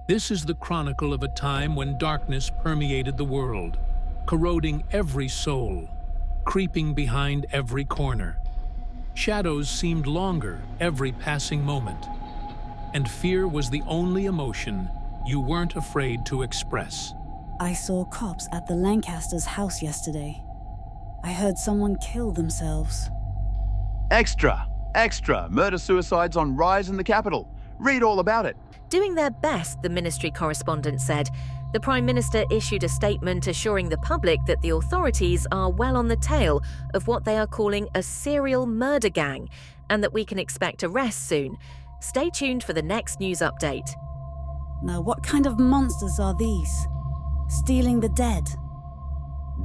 This is the chronicle of a time when darkness permeated the world, corroding every soul, creeping behind every corner. Shadows seemed longer every passing moment, and fear was the only emotion you weren't afraid to express. I saw cops at the Lancasters' house yesterday. I heard someone kill themselves. Extra! Extra! Murder-suicides on rise in the capital. Read all about it. Doing their best, the ministry correspondent said. The Prime Minister issued a statement assuring the public that the authorities are well on the tail of what they are calling a serial murder gang, and that we can expect arrests soon. Stay tuned for the next news update. Now, what kind of monsters are these? Stealing the dead.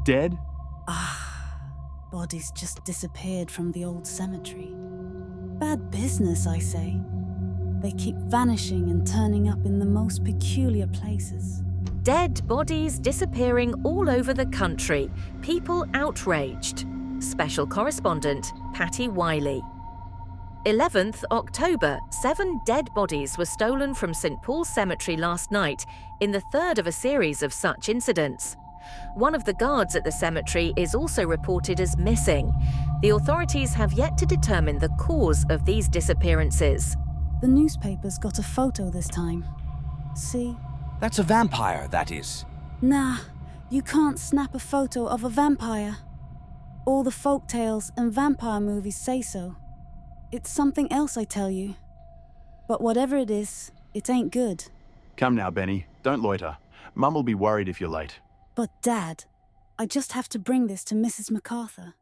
Dead? Bodies just disappeared from the old cemetery. Bad business, I say. They keep vanishing and turning up in the most peculiar places. Dead bodies disappearing all over the country. People outraged. Special correspondent Patty Wiley. 11th October, 7 dead bodies were stolen from St. Paul's Cemetery last night, in the third of a series of such incidents. One of the guards at the cemetery is also reported as missing. The authorities have yet to determine the cause of these disappearances. The newspapers got a photo this time. See? That's a vampire, that is. Nah, you can't snap a photo of a vampire. All the folktales and vampire movies say so. It's something else, I tell you. But whatever it is, it ain't good. Come now, Benny. Don't loiter. Mum will be worried if you're late. But Dad, I just have to bring this to Mrs. MacArthur.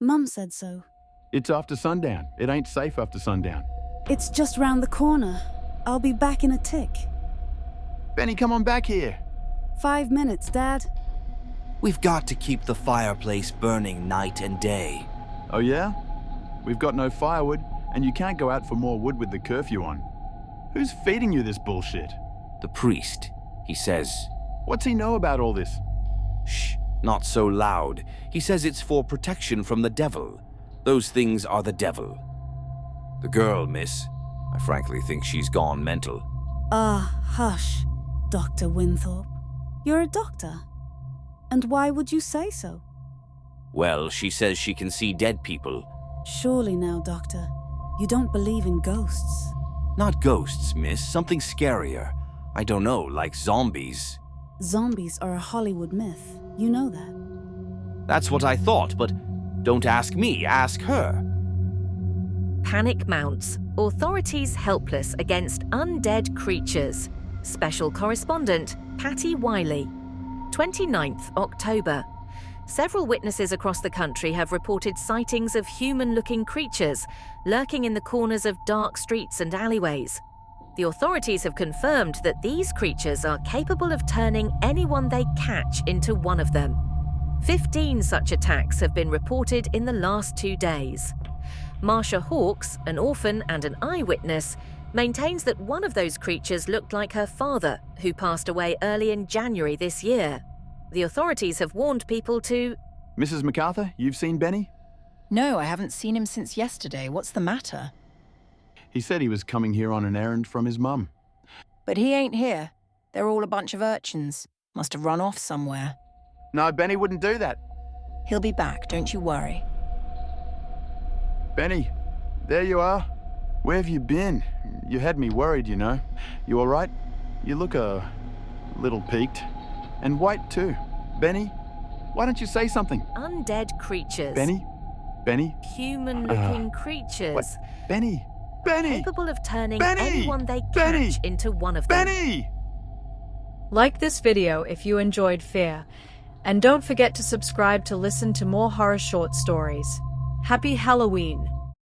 Mum said so. It's after sundown. It ain't safe after sundown. It's just round the corner. I'll be back in a tick. Benny, come on back here. 5 minutes, Dad. We've got to keep the fireplace burning night and day. Oh yeah? We've got no firewood, and you can't go out for more wood with the curfew on. Who's feeding you this bullshit? The priest, he says. What's he know about all this? Shh, not so loud. He says it's for protection from the devil. Those things are the devil. The girl, miss, I frankly think she's gone mental. Hush, Dr. Winthorpe. You're a doctor. And why would you say so? Well, she says she can see dead people. Surely now, Doctor. You don't believe in ghosts. Not ghosts, miss. Something scarier. I don't know, like zombies. Zombies are a Hollywood myth. You know that. That's what I thought, but don't ask me, ask her. Panic mounts. Authorities helpless against undead creatures. Special correspondent Patty Wiley. 29th October. Several witnesses across the country have reported sightings of human-looking creatures lurking in the corners of dark streets and alleyways. The authorities have confirmed that these creatures are capable of turning anyone they catch into one of them. 15 such attacks have been reported in the last 2 days. Marsha Hawkes, an orphan and an eyewitness, maintains that one of those creatures looked like her father, who passed away early in January this year. The authorities have warned people to... Mrs. MacArthur, you've seen Benny? No, I haven't seen him since yesterday. What's the matter? He said he was coming here on an errand from his mum. But he ain't here. They're all a bunch of urchins. Must have run off somewhere. No, Benny wouldn't do that. He'll be back, don't you worry. Benny, there you are. Where have you been? You had me worried, you know. You all right? You look a little peaked. And white too. Benny, why don't you say something? Undead creatures. Benny? Human-looking creatures. What? Benny! Capable of turning Benny! anyone they Benny! catch into one of them. Benny! Like this video if you enjoyed Fear. And don't forget to subscribe to listen to more horror short stories. Happy Halloween!